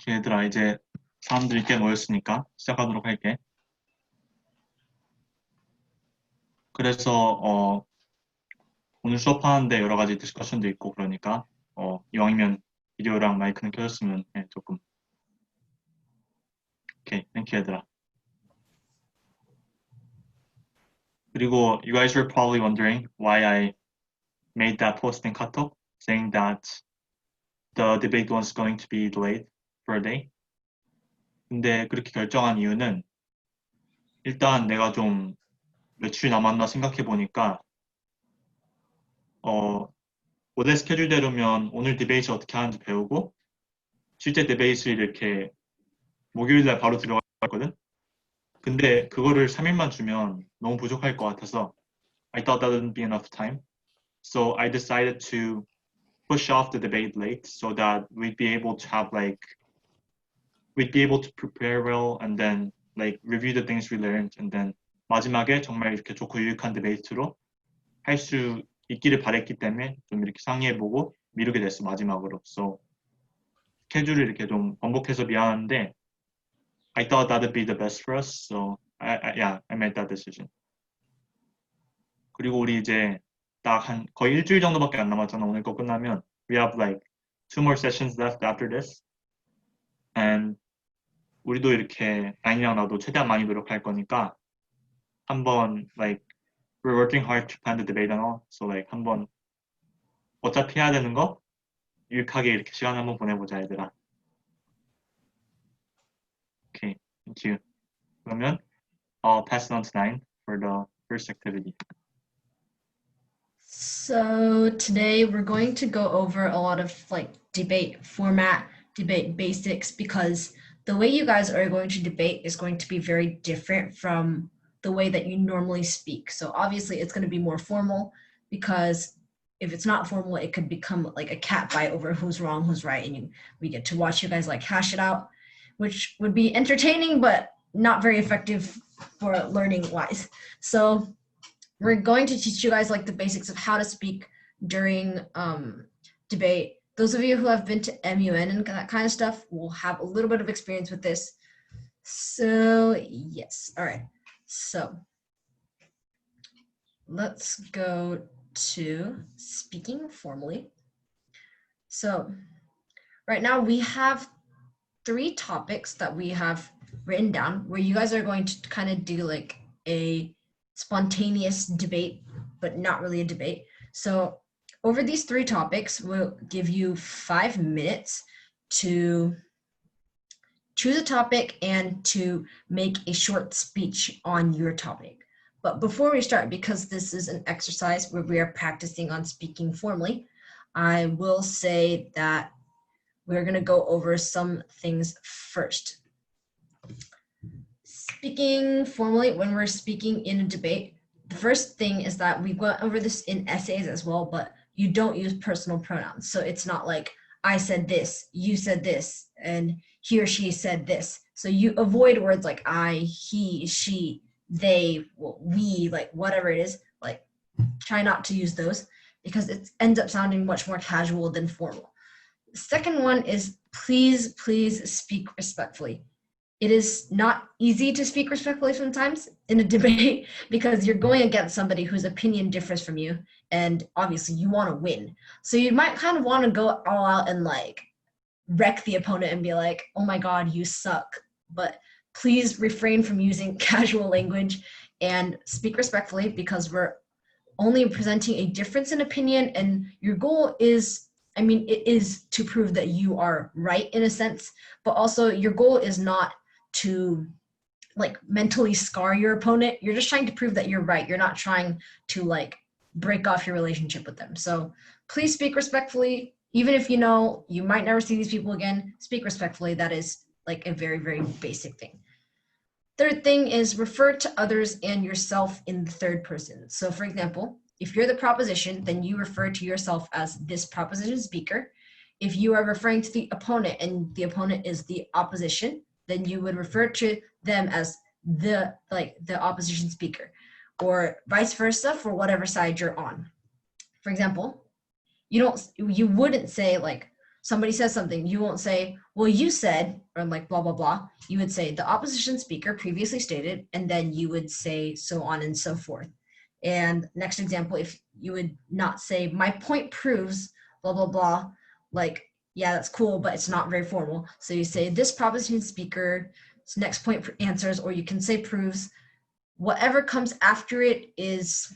얘들아, 이제 사람들이 꽤 모였으니까 시작하도록 할게. 그래서 오늘 수업하는데 여러 가지 디스커션도 있고 그러니까 이왕이면 비디오랑 마이크는 켜졌으면 조금. 오케이, 땡큐 얘들아. 그리고 you guys were probably wondering why I made that post in Katok saying that the debate was going to be delayed for a day. 근데 그렇게 결정한 이유는 일단 내가 좀 며칠 남았나 생각해 보니까 원래 스케줄대로면 오늘 디베이트 어떻게 하는지 배우고 실제 디베이트를 이렇게 목요일날 바로 들어갔거든. 근데 그거를 3일만 주면 너무 부족할 것 같아서 I thought that wouldn't be enough time. So I decided to push off the debate late so that we'd be able to prepare well and then review the things we learned and then 마지막에 정말 이렇게 좋고 유익한 디베이트로 할 수 있기를 바랬기 때문에 좀 이렇게 상의해보고 미루게 됐어 마지막으로. So 스케줄을 이렇게 좀 번복해서 미안한데 I thought that would be the best for us. So I made that decision. 그리고 우리 이제 딱 한 거의 일주일 정도밖에 안 남았잖아. 오늘 거 끝나면 we have 2 more sessions left after this. And 우리도 이렇게 나인이랑 나도 최대한 많이 노력할 거니까 한번 we're working hard to plan the debate and all. So 한번 어차피 해야 되는 거 유익하게 이렇게 시간 한번 보내보자 얘들아. Okay, thank you. 그러면 I'll pass it on to 9 for the first activity. So today we're going to go over a lot of debate format, debate basics, because the way you guys are going to debate is going to be very different from the way that you normally speak. So obviously it's going to be more formal, because if it's not formal, it could become like a cat fight over who's wrong, who's right, and we get to watch you guys hash it out, which would be entertaining, but not very effective for learning wise. So we're going to teach you guys the basics of how to speak during debate. Those of you who have been to MUN and that kind of stuff will have a little bit of experience with this. So yes, all right. So let's go to speaking formally. So right now we have 3 topics that we have written down where you guys are going to kind of do a spontaneous debate, but not really a debate. So over these 3 topics, we'll give you 5 minutes to choose a topic and to make a short speech on your topic. But before we start, because this is an exercise where we are practicing on speaking formally, I will say that we're going to go over some things first. Speaking formally, when we're speaking in a debate, the first thing is that we went over this in essays as well, but you don't use personal pronouns. So it's not like I said this, you said this, and he or she said this. So you avoid words like I, he, she, they, we, whatever it is, try not to use those because it ends up sounding much more casual than formal. The second one is please speak respectfully. It is not easy to speak respectfully sometimes in a debate because you're going against somebody whose opinion differs from you, and obviously you want to win. So you might kind of want to go all out and wreck the opponent and be like, oh my God, you suck. But please refrain from using casual language and speak respectfully because we're only presenting a difference in opinion, and your goal is, it is to prove that you are right in a sense, but also your goal is not to mentally scar your opponent. You're just trying to prove that you're right. You're not trying to break off your relationship with them. So please speak respectfully. Even if you know you might never see these people again, speak respectfully. That is a very, very basic thing. Third thing is refer to others and yourself in the third person. So for example, if you're the proposition, then you refer to yourself as this proposition speaker. If you are referring to the opponent and the opponent is the opposition, then you would refer to them as the opposition speaker, or vice versa for whatever side you're on. For example, you wouldn't say somebody says something, you won't say, well, you said, or like blah, blah, blah. You would say the opposition speaker previously stated, and then you would say so on and so forth. And next example, if you would not say, my point proves blah, blah, blah, like, yeah, that's cool, but it's not very formal. So you say this proposition speaker's next point answers, or you can say proves. Whatever comes after it is,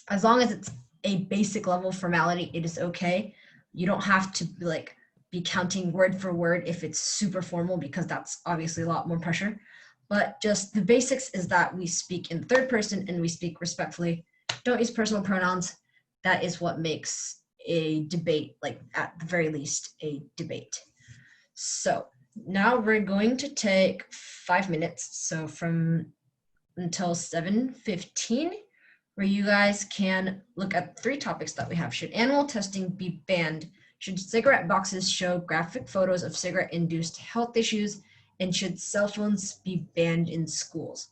as long as it's a basic level formality, it is okay. You don't have to like be counting word for word if it's super formal, because that's obviously a lot more pressure. But just the basics is that we speak in third person and we speak respectfully. Don't use personal pronouns. That is what makes a debate, like at the very least, a debate. So now we're going to take 5 minutes. So from until 7:15, where you guys can look at 3 topics that we have. Should animal testing be banned? Should cigarette boxes show graphic photos of cigarette-induced health issues? And should cell phones be banned in schools?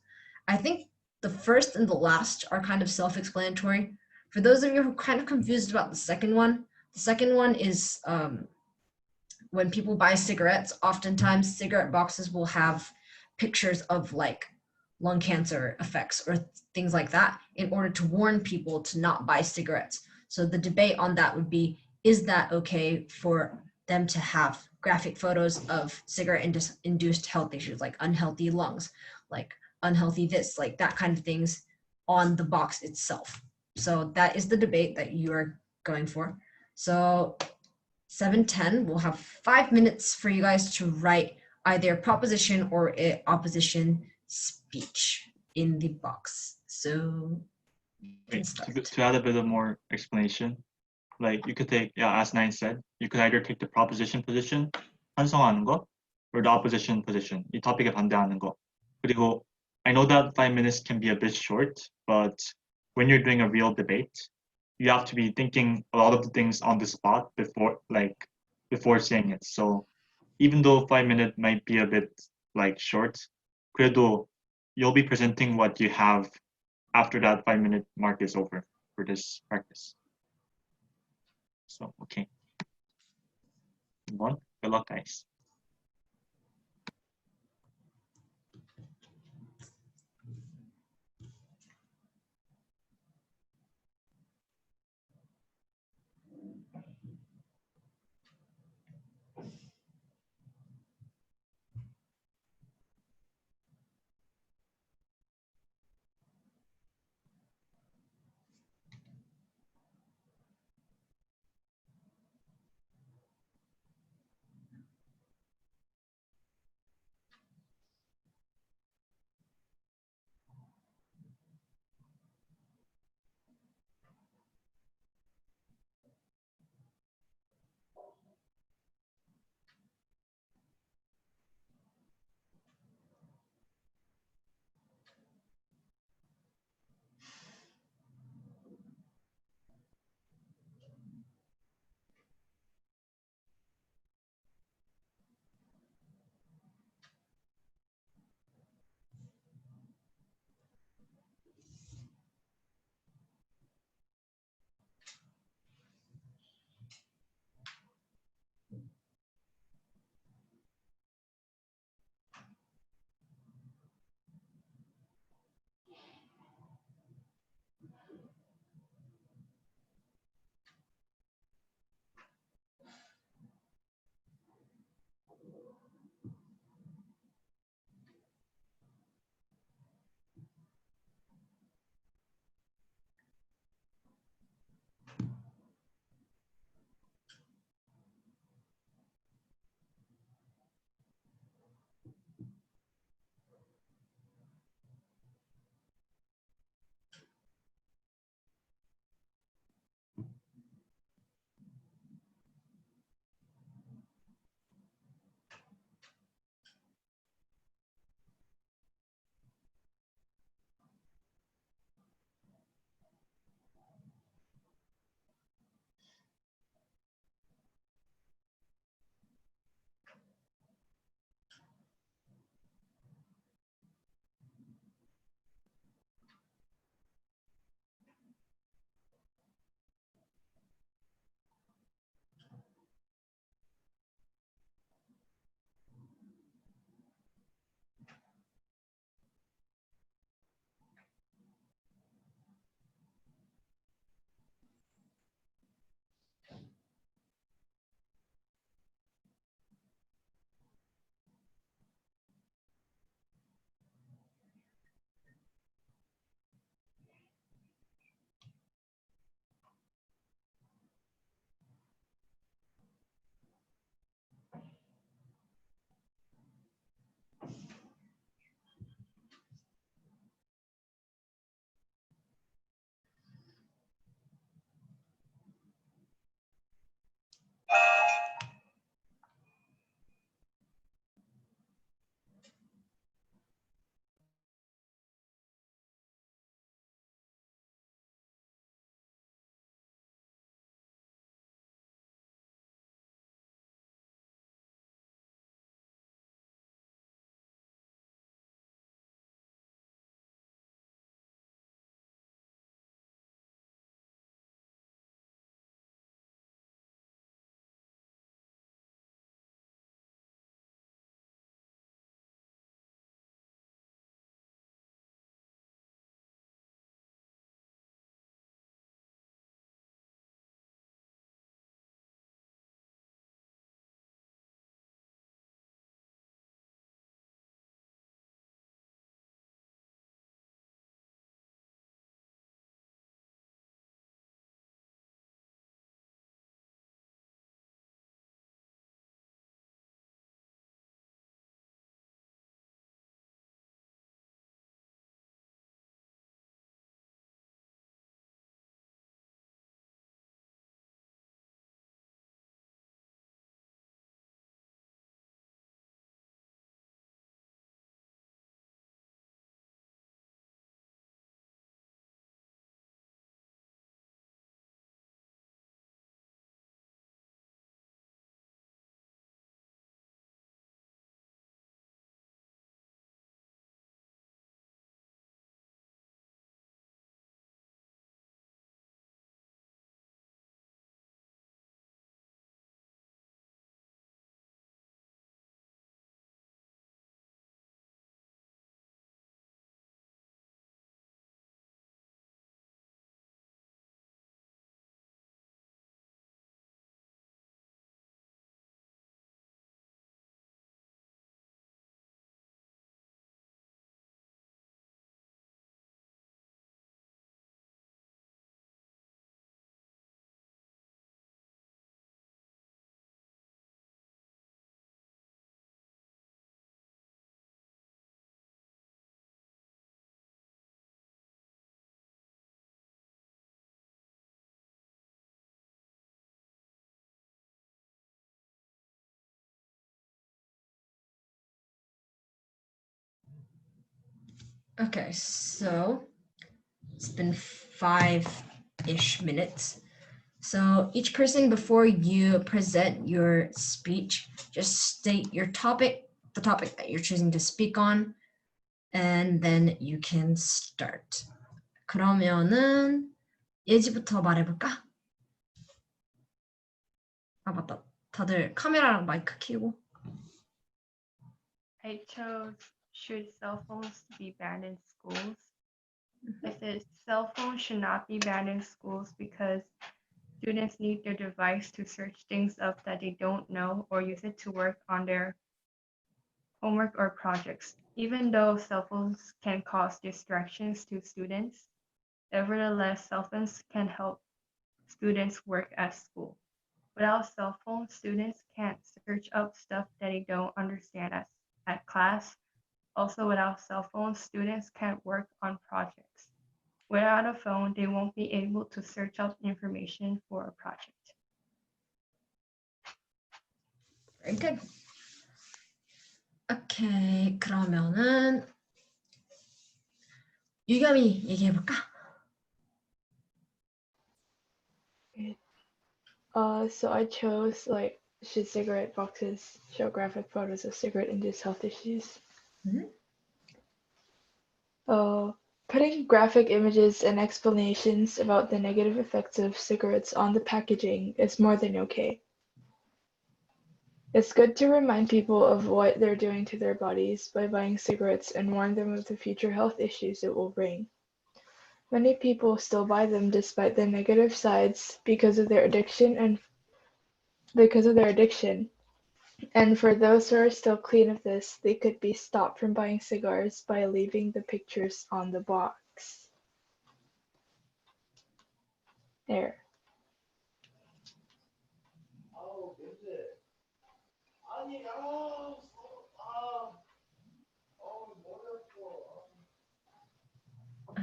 I think the first and the last are kind of self-explanatory. For those of you who are kind of confused about the second one is when people buy cigarettes, oftentimes cigarette boxes will have pictures of like lung cancer effects or things like that in order to warn people to not buy cigarettes. So the debate on that would be, is that okay for them to have graphic photos of cigarette-induced health issues, like unhealthy lungs, like unhealthy this, like that kind of things on the box itself? So that is the debate that you are going for. So 7:10, we'll have 5 minutes for you guys to write either a proposition or an opposition speech in the box. So Wait, to add a bit of more explanation, like you could take, yeah, as Nine said, you could either take the proposition position, 찬성하는 거, or the opposition position, 이 topic 반대하는 거. 그리고 I know that 5 minutes can be a bit short, but when you're doing a real debate, you have to be thinking a lot of the things on the spot before saying it. So even though 5 minutes might be a bit like short, 그래도 you'll be presenting what you have after that 5-minute mark is over for this practice. So, okay. Good luck, guys. Okay, so it's been 5-ish minutes. So each person, before you present your speech, just state your topic, the topic that you're choosing to speak on, and then you can start. 그러면은 예지부터 말해볼까? 아, 맞다. 다들 카메라랑 마이크 켜고. I chose should cell phones be banned in schools? I said cell phones should not be banned in schools because students need their device to search things up that they don't know or use it to work on their homework or projects. Even though cell phones can cause distractions to students, nevertheless, cell phones can help students work at school. Without cell phones, students can't search up stuff that they don't understand at class. Also, without cell phones, students can't work on projects. Without a phone, they won't be able to search up information for a project. Very good. 오케이, 그러면은 유겸이 얘기해볼까? So I chose should cigarette boxes show graphic photos of cigarette-induced health issues? Mhm. Putting graphic images and explanations about the negative effects of cigarettes on the packaging is more than okay. It's good to remind people of what they're doing to their bodies by buying cigarettes and warn them of the future health issues it will bring. Many people still buy them despite the negative sides because of their addiction. And for those who are still clean of this, they could be stopped from buying cigars by leaving the pictures on the box. There.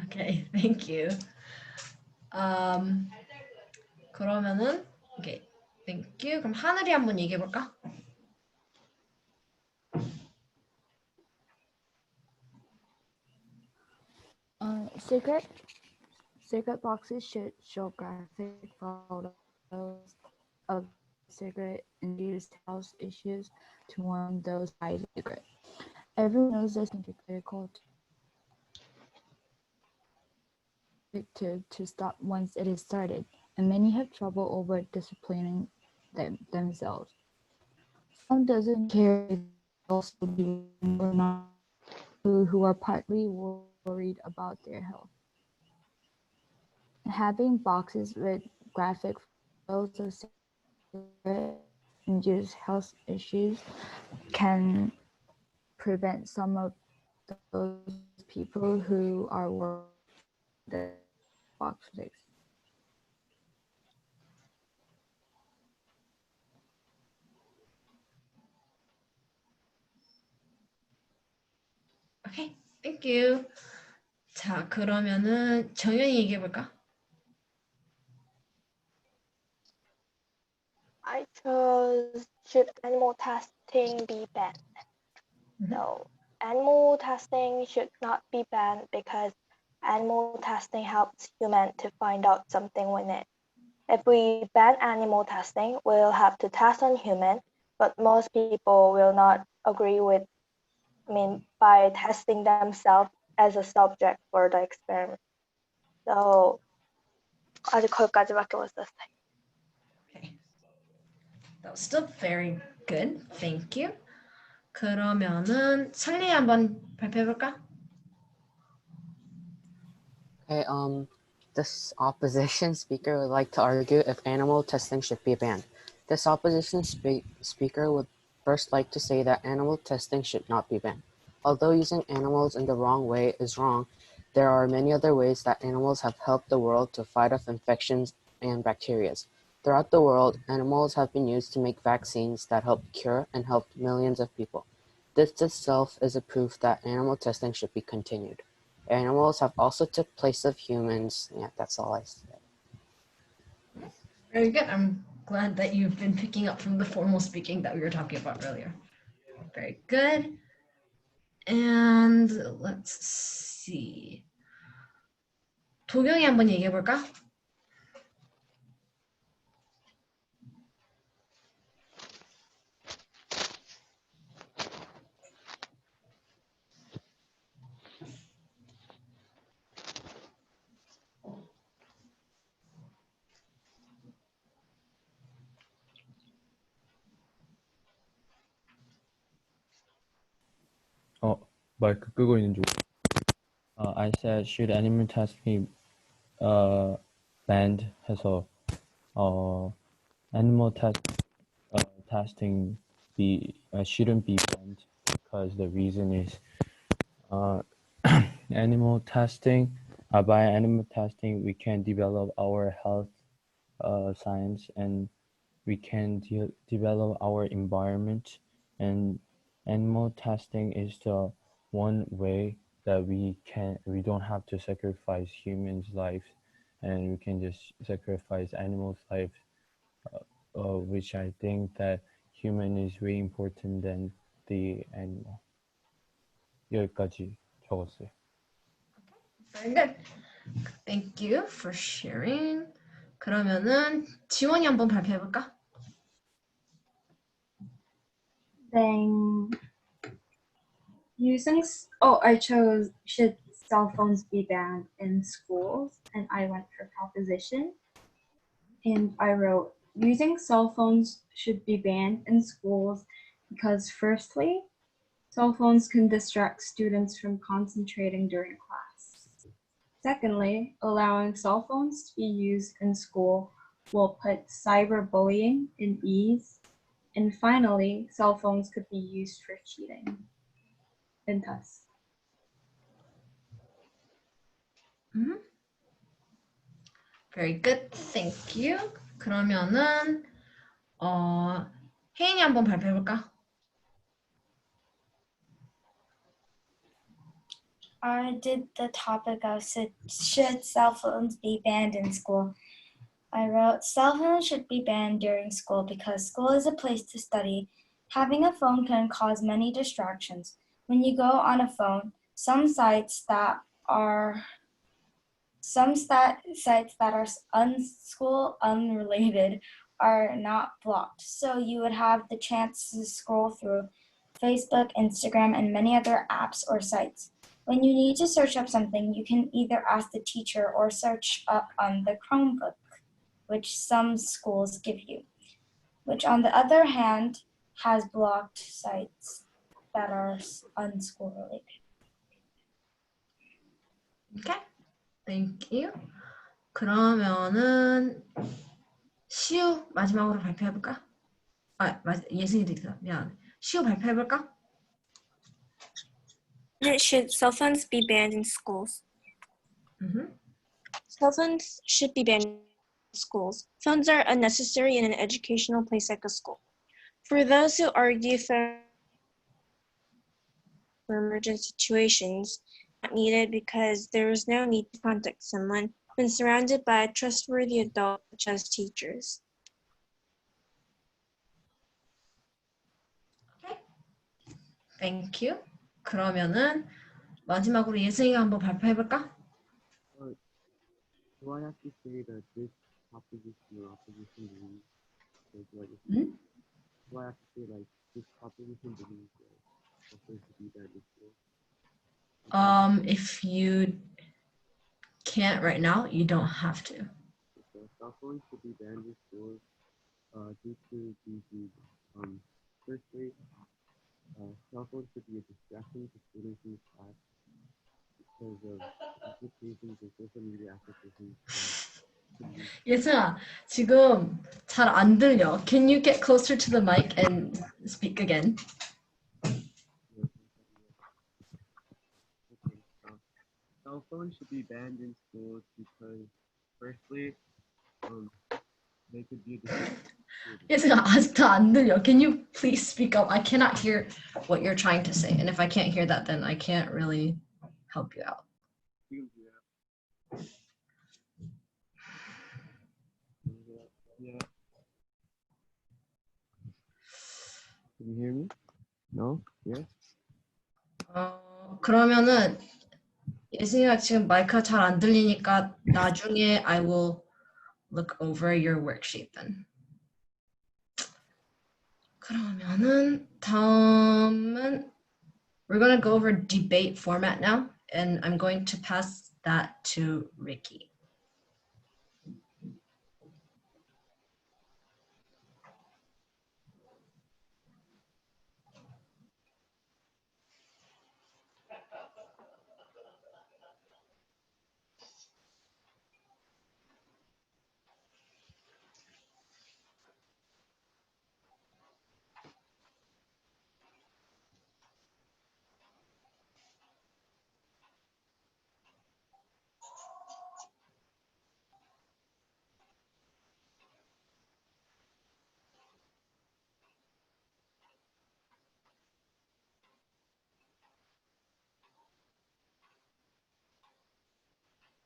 Okay, thank you. 그러면은 okay, thank you. 그럼 하늘이 한번 얘기해볼까? Cigarette boxes should show graphic photos of cigarette-induced health issues to warn those buying cigarette. Everyone knows this can be critical to stop once it is started, and many have trouble over disciplining themselves. Some doesn't care if also do or not, who are partly worried about their health. Having boxes with graphic photos of cigarette-induced health issues can prevent some of those people who are worried the boxes. Okay, thank you. 자, 그러면은 정연이 얘기해볼까? I chose should animal testing be banned? Mhm. No, animal testing should not be banned because animal testing helps humans to find out something with it. If we ban animal testing, we'll have to test on humans, but most people will not agree by testing themselves as a subject for the experiment. So 아직 거기까지밖에 못 썼어요. Okay. That was still very good. Thank you. 그러면은 설리 한번 발표해볼까? Okay, this opposition speaker would like to argue if animal testing should be banned. This opposition speaker would first like to say that animal testing should not be banned. Although using animals in the wrong way is wrong, there are many other ways that animals have helped the world to fight off infections and bacteria. Throughout the world, animals have been used to make vaccines that help cure and help millions of people. This itself is a proof that animal testing should be continued. Animals have also took place of humans. Yeah, that's all I said. Very good. I'm glad that you've been picking up from the formal speaking that we were talking about earlier. Very good. And let's see. 도경이 한번 얘기해 볼까? 마이크 끄고 있는 중. I said should animal testing banned 해서 animal testing shouldn't be banned because the reason is animal testing by animal testing we can develop our health science and we can develop our environment, and animal testing is the one way that we don't have to sacrifice humans' life, and we can just sacrifice animals' life, which I think that human is way important than the animal. 여기까지 적었어요. Very good. Thank you for sharing. 그러면은 지원이 한번 발표해 볼까? Then I chose should cell phones be banned in schools, and I went for proposition. And I wrote, using cell phones should be banned in schools because firstly, cell phones can distract students from concentrating during class. Secondly, allowing cell phones to be used in school will put cyberbullying in ease. And finally, cell phones could be used for cheating and tests. Very good. Thank you. 그러면은 혜인이 한번 발표해 볼까? I did the topic of should cell phones be banned in school. I wrote, cell phones should be banned during school because school is a place to study. Having a phone can cause many distractions. When you go on a phone, some sites that are unschool unrelated are not blocked. So you would have the chance to scroll through Facebook, Instagram, and many other apps or sites. When you need to search up something, you can either ask the teacher or search up on the Chromebook, which some schools give you, which on the other hand has blocked sites that are unschool related. Okay. Thank you. 그러면은 시우 마지막으로 발표해 볼까? 예승이도 있다. 미안. 시우 발표해 볼까? Should cell phones be banned in schools? Cell phones should be banned in schools. Phones are unnecessary in an educational place like a school. For those who argue for emergent situations, not needed because there is no need to contact someone when surrounded by a trustworthy adult such as teachers. Okay. Thank you. 그러면은 마지막으로 예승이가 한번 발표해 볼까? Do I have to say that this proposition or opposition believes? Do I have to say like this proposition believes that there should be banned in school? If you can't right now, you don't have to. Okay. Cell phones should be banned in schools due to these reasons. Firstly, cell phones should be a distraction to students in class because of applications and social media applications. 예승아, 지금 잘 안 들려. Can you get closer to the mic and speak again? Cell phones should be banned in schools because, firstly, they could be a distraction. 예승아, 아직도 안 들려. Can you please speak up? I cannot hear what you're trying to say. And if I can't hear that, then I can't really help you out. Yeah. Can you hear me? No? Yes? 그러면은 예승이가 지금 마이크가 잘 안 들리니까 나중에 I will look over your worksheet then. 그러면은 다음은 we're going to go over debate format now, and I'm going to pass that to Ricky.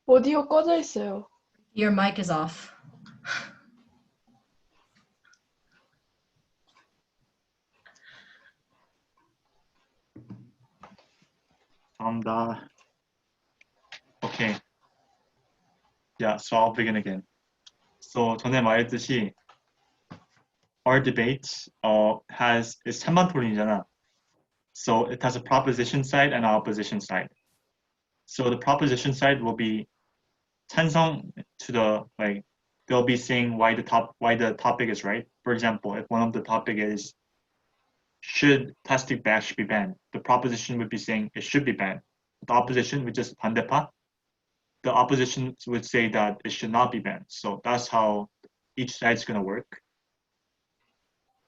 오디오 꺼져 있어요. Your mic is off. Okay. Yeah, so I'll begin again. So 전에 말했듯이 our debate is 찬반 토론이잖아. So it has a proposition side and an opposition side. So the proposition side will be 찬성 to the they'll be saying why the topic is right. For example, if one of the topic is should plastic bags be banned, the proposition would be saying it should be banned. The opposition, which is 반대파, the opposition would say that it should not be banned. So that's how each side is going to work.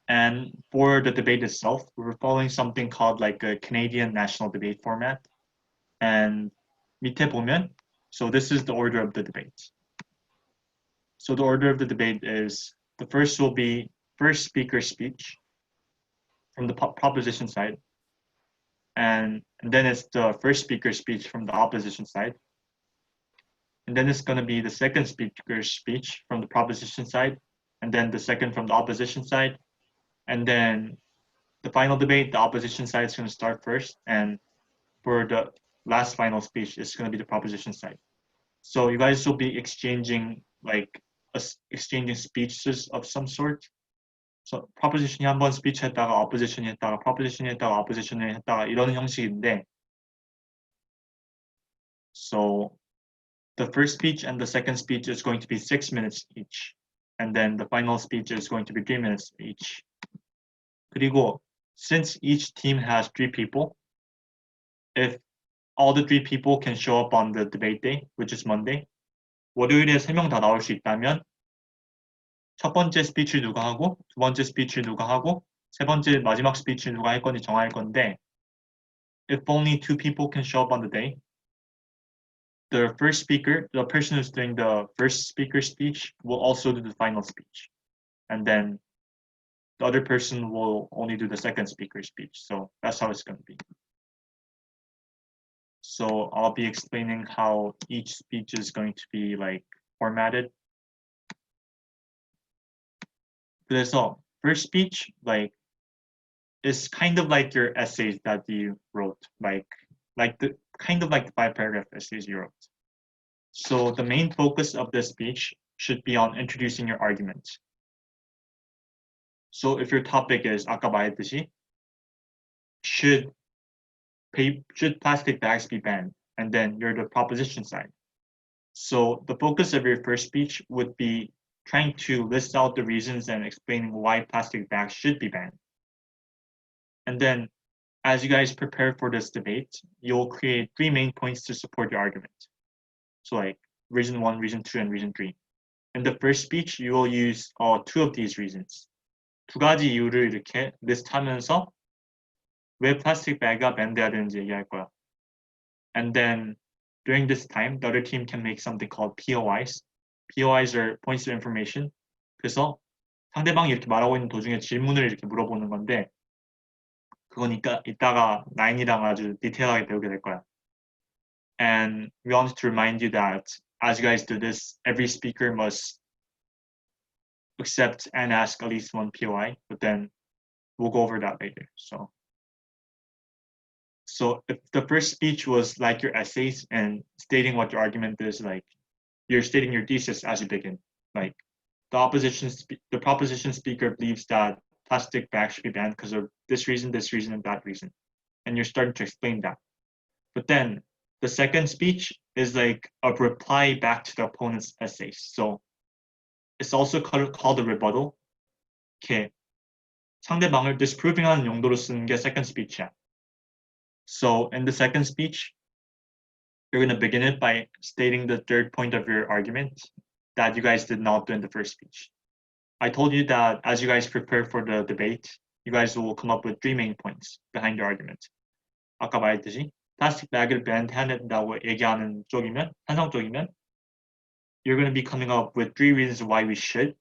And for the debate itself, we're following something called like a Canadian national debate format. And 밑에 보면, so this is the order of the debate. So the order of the debate is the first will be first speaker speech from the proposition side. And then it's the first speaker speech from the opposition side. And then it's going to be the second speaker's speech from the proposition side, and then the second from the opposition side. And then the final debate, the opposition side is going to start first. And for the last final speech, it's going to be the proposition side. So you guys will be exchanging exchanging speeches of some sort. So proposition이 한번 speech 했다가 opposition이 했다가 proposition이 했다가 opposition이 했다가 이런 형식인데, so the first speech and the second speech is going to be 6 minutes each, and then the final speech is going to be 3 minutes each. 그리고 since each team has 3 people, if all the 3 people can show up on the debate day, which is Monday, 월요일에 3명 다 나올 수 있다면 첫 번째 스피치를 누가 하고 두 번째 스피치를 누가 하고 세 번째 마지막 스피치를 누가 할 건지 정할 건데, if only 2 people can show up on the day, the first speaker, the person who's doing the first speaker speech, will also do the final speech. And then the other person will only do the second speaker speech. So that's how it's going to be. So I'll be explaining how each speech is going to be formatted. 그래서 first speech is kind of like your essays that you wrote, the 5-paragraph essays you wrote. So the main focus of the speech should be on introducing your argument. So if your topic is 아까 말했듯이 should plastic bags be banned, and then you're the proposition side. So the focus of your first speech would be trying to list out the reasons and explaining why plastic bags should be banned. And then as you guys prepare for this debate, you'll create 3 main points to support your argument. So reason 1, reason 2, and reason 3. In the first speech, you will use 2 of these reasons. 2가지 이유를 이렇게 list하면서 왜 plastic bag가 밴돼야 되는지 얘기할 거야. And then during this time, the other team can make something called POIs. POIs are points of information. 그래서 상대방이 이렇게 말하고 있는 도중에 질문을 이렇게 물어보는 건데, 그거니까 이따가 9이랑 아주 디테일하게 배우게 될 거야. And we wanted to remind you that as you guys do this, every speaker must accept and ask at least 1 POI, but then we'll go over that later. So So if the first speech was like your essays and stating what your argument is, like you're stating your thesis as you begin. Like the proposition speaker believes that plastic bags should be banned because of this reason, and that reason. And you're starting to explain that. But then the second speech is like a reply back to the opponent's essays. So it's also called a rebuttal. 이렇게 상대방을 disproving 하는 용도로 쓰는 게 second speech이야. So in the second speech, you're going to begin it by stating the third point of your argument that you guys did not do in the first speech. I told you that as you guys prepare for the debate, you guys will come up with 3 main points behind your argument. 아까 말했듯이 플라스틱 백을 해야 된다고 얘기하는 쪽이면, 찬성 쪽이면, you're going to be coming up with 3 reasons why we should.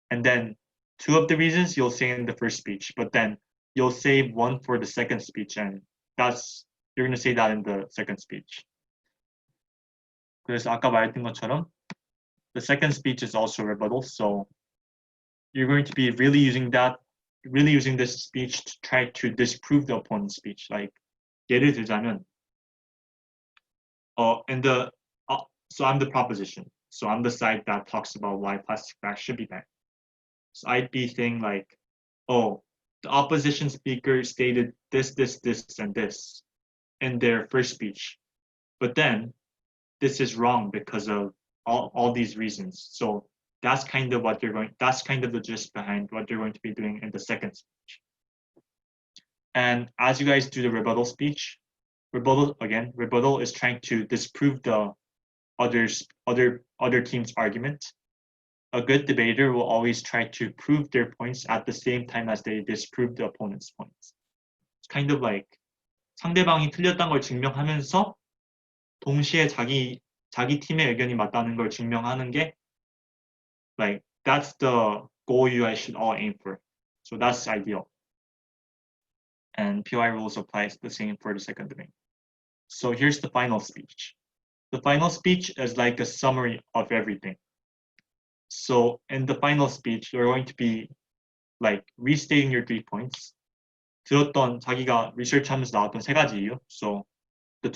And then 2 of the reasons you'll say in the first speech, but then you'll save 1 for the second speech, and you're going to say that in the second speech. 그래서 아까 말했던 것처럼 the second speech is also rebuttal, so you're going to be really using this speech to try to disprove the opponent's speech. Like 예를 들자면, so I'm the proposition, so I'm the side that talks about why plastic bags should be banned. So I'd be saying like, oh, the opposition speaker stated this, and this in their first speech, but then this is wrong because of all these reasons. So that's kind of the gist behind what you're going to be doing in the second speech. And as you guys do the rebuttal speech, rebuttal is trying to disprove the other team's argument. A good debater will always try to prove their points at the same time as they disprove the opponent's points. It's kind of like 상대방이 틀렸다는 걸 증명하면서 동시에 자기 팀의 의견이 맞다는 걸 증명하는 게 like that's the goal you guys should all aim for. So that's ideal. And POI rules applies the same for the second debate. So here's the final speech. The final speech is like a summary of everything. So in the final speech, you're going to be like restating your 3 points. 자기가 research하면서 나왔던 3가지 이유. So the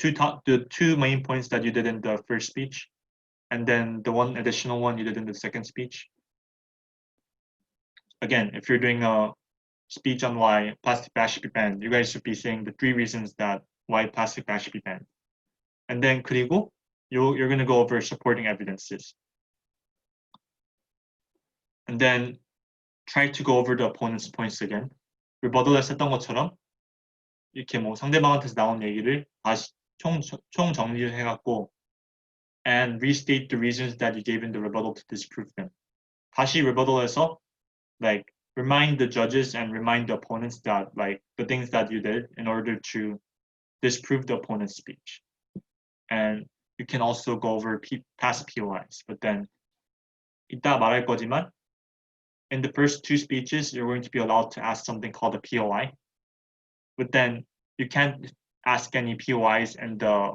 two main points that you did in the first speech, and then the 1 additional one you did in the second speech. Again, if you're doing a speech on why plastic bags should be banned, you guys should be saying the 3 reasons that why plastic bags should be banned. And then 그리고 you're going to go over supporting evidences. And then try to go over the opponent's points again. rebuttal에서 했던 것처럼 이렇게 뭐 상대방한테서 나온 얘기를 다시 총 정리를 해갖고 and restate the reasons that you gave in the rebuttal to disprove them. 다시 rebuttal에서 like remind the judges and remind the opponents that like the things that you did in order to disprove the opponent's speech. And you can also go over past POIs, but then 이따 말할 거지만 in the first 2 speeches, you're going to be allowed to ask something called a POI, but then you can't ask any POIs in the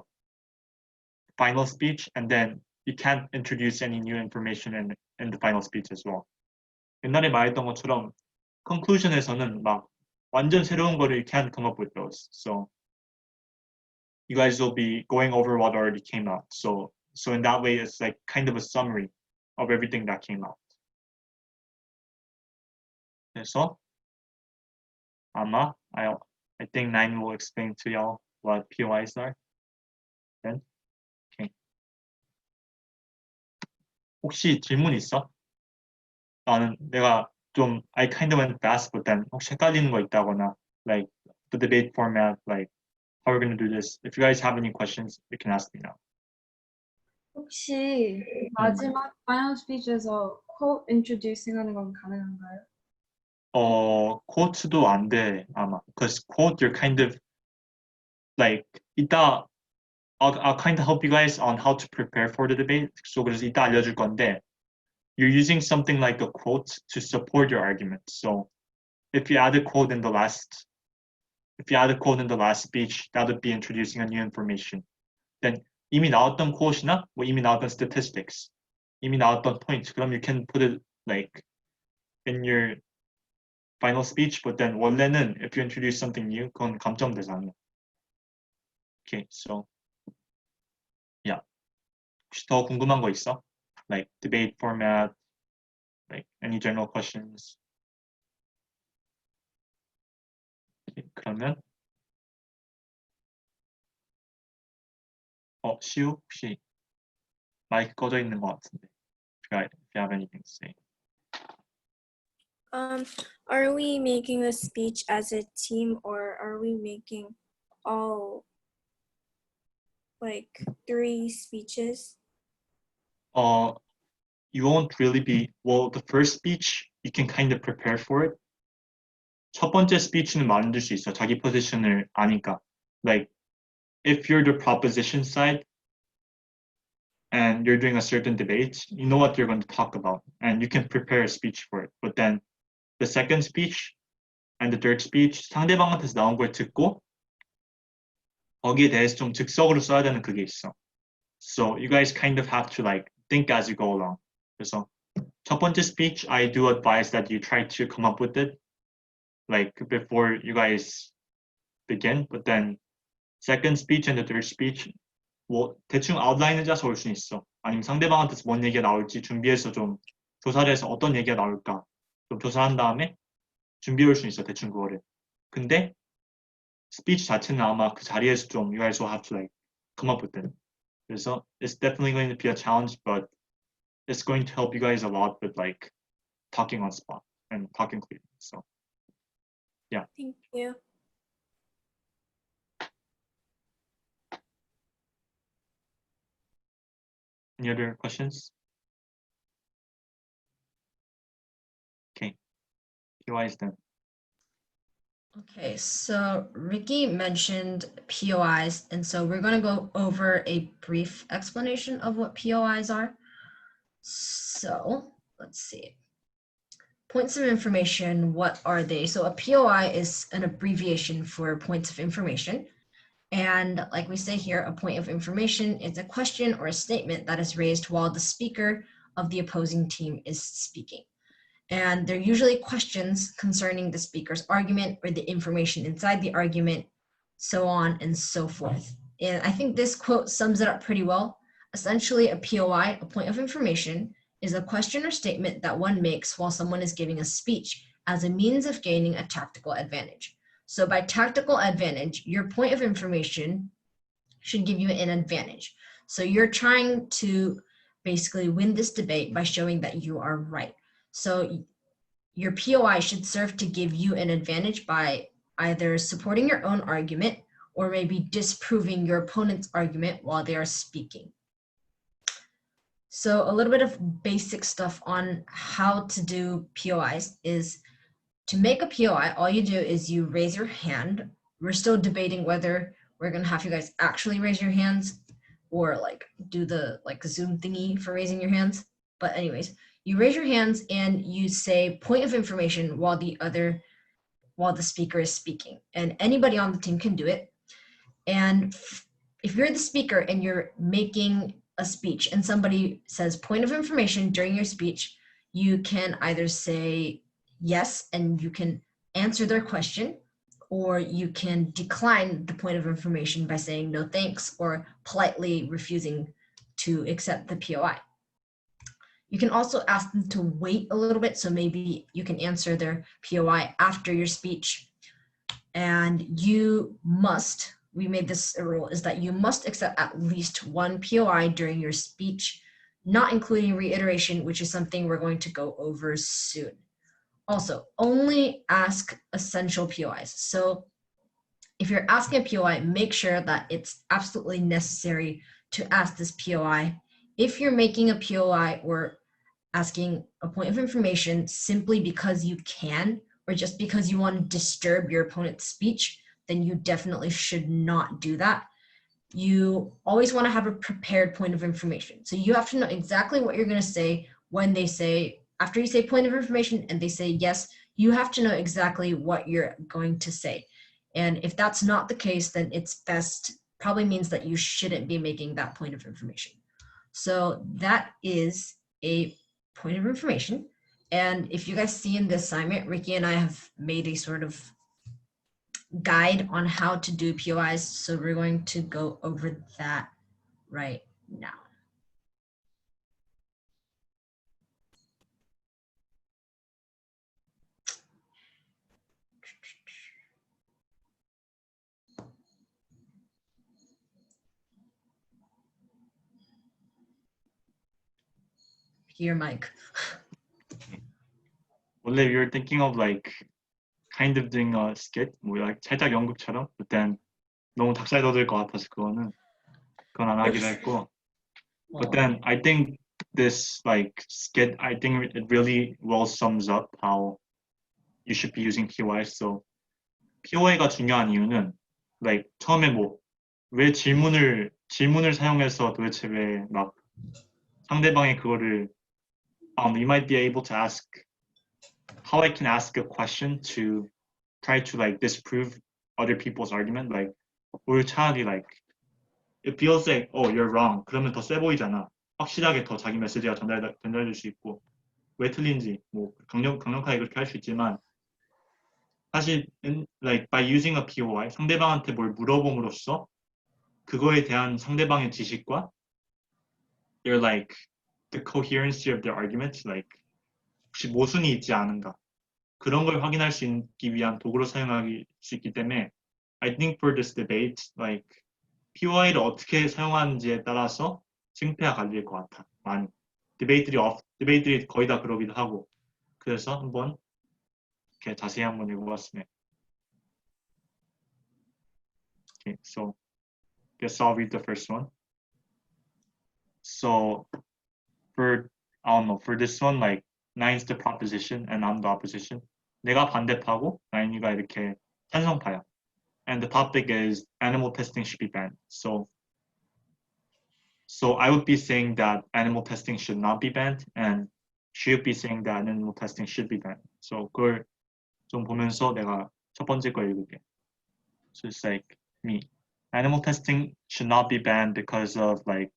final speech, and then you can't introduce any new information in the final speech as well. 옛날에 말했던 것처럼 conclusion에서는 막 완전 새로운 거를 you can't come up with those. So you guys will be going over what already came out. So in that way, it's like kind of a summary of everything that came out. 그래서 아마 I think 9 will explain to y'all what POIs are. Then, okay. 혹시 질문 있어? 내가 좀 I kind of went fast, but then 혹시 헷갈리는 거 있다거나 like the debate format, like how we're going to do this. If you guys have any questions, you can ask me now. 혹시 마지막 final speech에서 quote introducing 하는 건 가능한가요? quote도 안 돼, 아마. Because quote, you're kind of like 이따 I'll kind of help you guys on how to prepare for the debate. So 그래서 이따 알려줄 건데 you're using something like a quote to support your argument. So if you add a quote in the last speech, that would be introducing a new information. Then 이미 나왔던 quote이나 뭐 이미 나왔던 statistics, 이미 나왔던 point, 그럼 you can put it like in your final speech, but then 원래는 if you introduce something new, 그건 감점 대상이야. Okay, so yeah. 혹시 더 궁금한 거 있어? Like debate format, like any general questions? Okay, 그러면 시우 혹시 마이크 꺼져 있는 것 같은데. If you have anything to say. Are we making a speech as a team, or are we making all like 3 speeches? You won't really be, well, the first speech, you can kind of prepare for it. 첫 번째 스피치는 만들 수 있어. 자기 포지션을 아니까. Like, if you're the proposition side and you're doing a certain debate, you know what you're going to talk about and you can prepare a speech for it. But then the second speech and the third speech, 상대방한테서 나온 걸 듣고 거기에 대해서 좀 즉석으로 써야 되는 그게 있어. So you guys kind of have to like think as you go along. 그래서 첫 번째 speech, I do advise that you try to come up with it like before you guys begin. But then second speech and the third speech, 뭐 대충 아웃라인을 짜서 올 수 있어. 아니면 상대방한테서 뭔 얘기가 나올지 준비해서 좀 조사를 해서 어떤 얘기가 나올까 좀 조사한 다음에 준비해 올 수 있어. 대충 그거를. 근데 스피치 자체는 아마 그 자리에서 좀 you guys will have to like come up with it. 그래서 it's definitely going to be a challenge, but it's going to help you guys a lot with like talking on spot and talking clearly. So yeah. Thank you. Any other questions? Okay. POIs then. Okay, so Ricky mentioned POIs, and so we're going to go over a brief explanation of what POIs are. So let's see. Points of information, what are they? So a POI is an abbreviation for points of information. And like we say here, a point of information is a question or a statement that is raised while the speaker of the opposing team is speaking. And they're usually questions concerning the speaker's argument or the information inside the argument, so on and so forth. And I think this quote sums it up pretty well. Essentially, a POI, a point of information, is a question or statement that one makes while someone is giving a speech as a means of gaining a tactical advantage. So by tactical advantage, your point of information should give you an advantage. So you're trying to basically win this debate by showing that you are right. So your POI should serve to give you an advantage by either supporting your own argument or maybe disproving your opponent's argument while they are speaking. So a little bit of basic stuff on how to do POIs is to make a POI, all you do is you raise your hand. We're still debating whether we're going to have you guys actually raise your hands or like do the like Zoom thingy for raising your hands. But anyways, you raise your hands and you say point of information while the speaker is speaking, and anybody on the team can do it. And if you're the speaker and you're making a speech and somebody says point of information during your speech, you can either say yes and you can answer their question, or you can decline the point of information by saying no thanks or politely refusing to accept the POI. You can also ask them to wait a little bit, so maybe you can answer their POI after your speech. And you must, we made this a rule, is that you must accept at least one POI during your speech, not including reiteration, which is something we're going to go over soon. Also, only ask essential POIs. So if you're asking a POI, make sure that it's absolutely necessary to ask this POI. If you're making a POI or asking a point of information simply because you can, or just because you want to disturb your opponent's speech, then you definitely should not do that. You always want to have a prepared point of information. So you have to know exactly what you're going to say when they say, after you say point of information and they say yes, you have to know exactly what you're going to say. And if that's not the case, then it's best, probably means that you shouldn't be making that point of information. So that is a point of information. And if you guys see in the assignment, Ricky and I have made a sort of guide on how to do POIs. So we're going to go over that right now. Your mic. 원래 we were thinking of like kind of doing a skit, 뭐 like 살짝 연극처럼. But then 너무 닭살 돋을 것 같아서 그건 안 하기로 했고. But then I think this like skit, I think it really well sums up how you should be using POIs. So POI가 중요한 이유는 like 처음에 뭐 왜 질문을 사용해서 도대체 왜 막 상대방의 그거를 we might be able to ask how I can ask a question to try to like disprove other people's argument. Like or 차라리 like it feels like you're wrong. 그러면 더 세 보이잖아. 확실하게 더 자기 메시지가 전달될 수 있고 왜 틀린지 뭐 강력하게 그렇게 할 수 있지만 사실 like by using a POI 상대방한테 뭘 물어봄으로써 그거에 대한 상대방의 지식과 their like the coherency of their argument like 혹시 모순이 있지 않은가 그런 걸 확인할 수 있기 위한 도구로 사용할 수 있기 때문에 I think for this debate like POI를 어떻게 사용하는지에 따라서 승패가 갈릴 것 같아. 많이 디베이트들이 거의 다 그러기도 하고 그래서 한번 이렇게 자세히 한번 읽어봤습니다. Okay, so guess I'll read the first one. So for I don't know for this one like Nine's the proposition and I'm the opposition. 내가 반대파고 나인이가 이렇게 찬성파야. And the topic is animal testing should be banned. So I would be saying that animal testing should not be banned, and she would be saying that animal testing should be banned. So 그걸 좀 보면서 내가 첫 번째 거 읽을게. So it's like me. Animal testing should not be banned because of like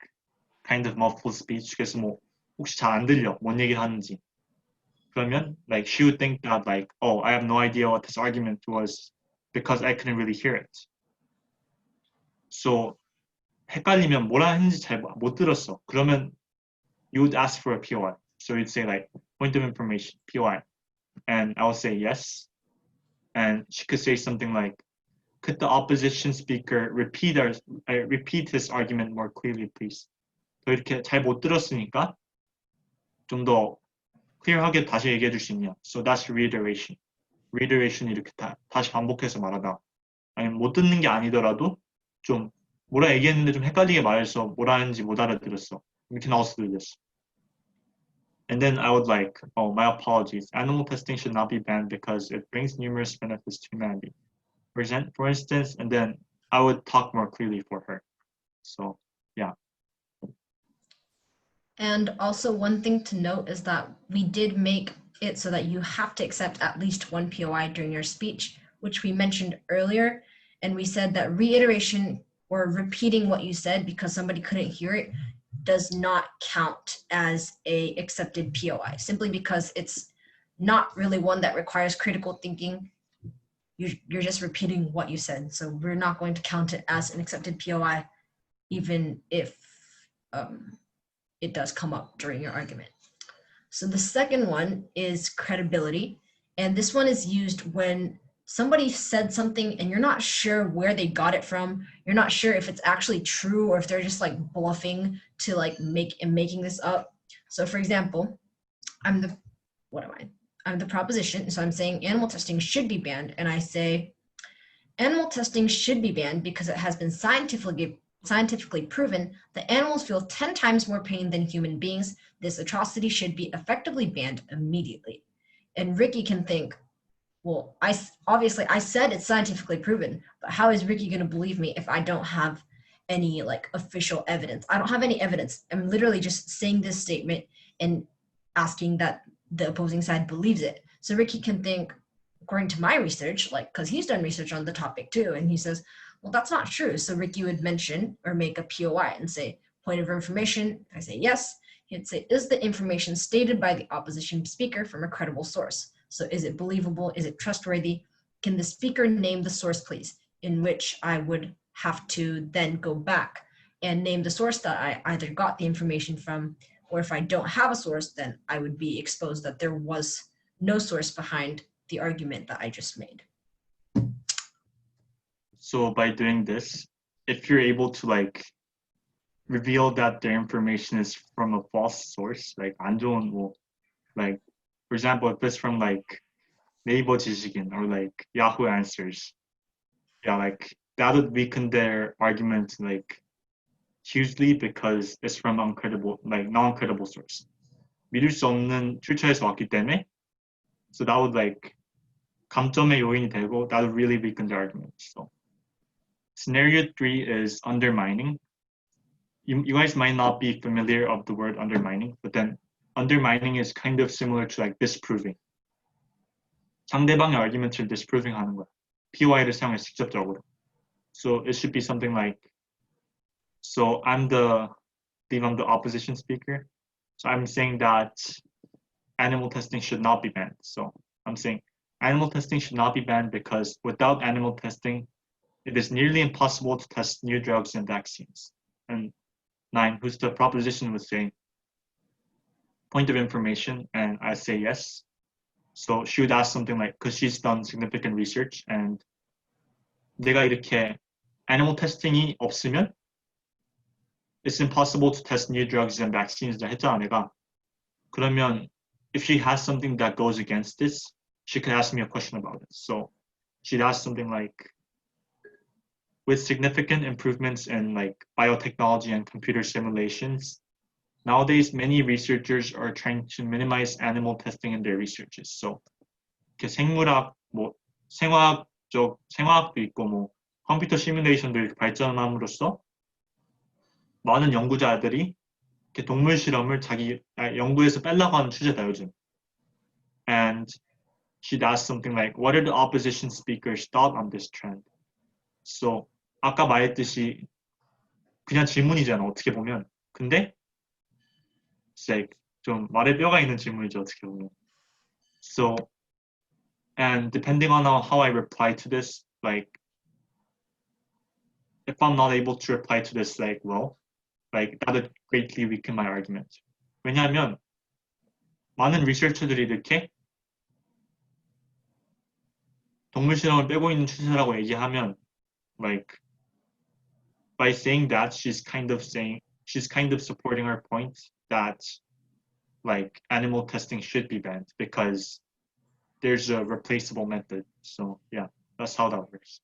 kind of muffled speech. 그래서 뭐 혹시 잘 안 들려 뭔 얘기를 하는지. 그러면 like she would think that like I have no idea what this argument was because I couldn't really hear it. So 헷갈리면 뭐라 했는지 잘 못 들었어. 그러면 you would ask for a POI. So you'd say like point of information, POI. And I would say yes. And she could say something like, could the opposition speaker repeat his argument more clearly, please? 더 이렇게 잘 못 들었으니까 좀 더 clear하게 다시 얘기해 줄 수 있냐. So that's reiteration. reiteration 이렇게 다시 반복해서 말하다. 아니면 못 듣는 게 아니더라도 좀 뭐라 얘기했는데 좀 헷갈리게 말해서 뭐라 하는지 못 알아들었어. We can also do this. And then I would like, my apologies. Animal testing should not be banned because it brings numerous benefits to humanity. For instance, and then I would talk more clearly for her. So, yeah. And also one thing to note is that we did make it so that you have to accept at least one POI during your speech, which we mentioned earlier. And we said that reiteration or repeating what you said because somebody couldn't hear it does not count as a accepted POI, simply because it's not really one that requires critical thinking. You're just repeating what you said. So we're not going to count it as an accepted POI, even if it does come up during your argument. So the second one is credibility. And this one is used when somebody said something and you're not sure where they got it from. You're not sure if it's actually true or if they're just like bluffing to like making this up. So for example, I'm the proposition. So I'm saying animal testing should be banned. And I say, animal testing should be banned because it has been scientifically proven that animals feel 10 times more pain than human beings. This atrocity should be effectively banned immediately. And Ricky can think, well, I said it's scientifically proven, but how is Ricky going to believe me if I don't have any like official evidence? I don't have any evidence. I'm literally just saying this statement and asking that the opposing side believes it. So Ricky can think, according to my research, like, because he's done research on the topic too, and he says, well, that's not true. So Ricky would mention or make a POI and say, point of information. If I say yes, he'd say, is the information stated by the opposition speaker from a credible source? So is it believable? Is it trustworthy? can the speaker name the source, please? In which I would have to then go back and name the source that I either got the information from, or if I don't have a source, then I would be exposed that there was no source behind the argument that I just made. So by doing this, if you're able to like reveal that their information is from a false source, like 안 좋은 뭐, like for example, if it's from like 네이버 지식인 or like Yahoo Answers, yeah, like that would weaken their argument like hugely because it's from uncredible, like non-credible source. 믿을 수 없는 출처에서 왔기 때문에, so that would like 감점의 요인이 되고 that would really weaken the argument. So scenario 3 is undermining. You guys might not be familiar of the word undermining, but then undermining is kind of similar to like disproving. 상대방의 argument를 disproving 하는 거야. PY를 사용해 직접적으로. So it should be something like, so I'm the opposition speaker. So I'm saying that animal testing should not be banned. So I'm saying animal testing should not be banned because without animal testing, it is nearly impossible to test new drugs and vaccines. And 9, who's the proposition would say, point of information, and I say yes. So she would ask something like, because she's done significant research, and 내가 이렇게 animal testing이 없으면 it's impossible to test new drugs and vaccines 했잖아 내가. 그러면 if she has something that goes against this, she could ask me a question about it. So she'd ask something like, with significant improvements in like biotechnology and computer simulations, nowadays many researchers are trying to minimize animal testing in their researches. So 이렇게 생물학, 뭐 생화학도 있고 뭐 컴퓨터 시뮬레이션도 이렇게 발전함으로써 많은 연구자들이 이렇게 동물 실험을 자기 연구에서 빼려고 하는 추세다 요즘. And she'd ask something like, what are the opposition speakers' thought on this trend? So 아까 말했듯이 그냥 질문이잖아 어떻게 보면. 근데 진짜 좀 말에 뼈가 있는 질문이죠 어떻게 보면. So and depending on how I reply to this, like if I'm not able to reply to this like well, like that would greatly weaken my argument. 왜냐하면 많은 리서처들이 이렇게 동물 실험을 빼고 있는 추세라고 얘기하면 like by saying that she's kind of supporting her point that like animal testing should be banned because there's a replaceable method. So yeah, that's how that works.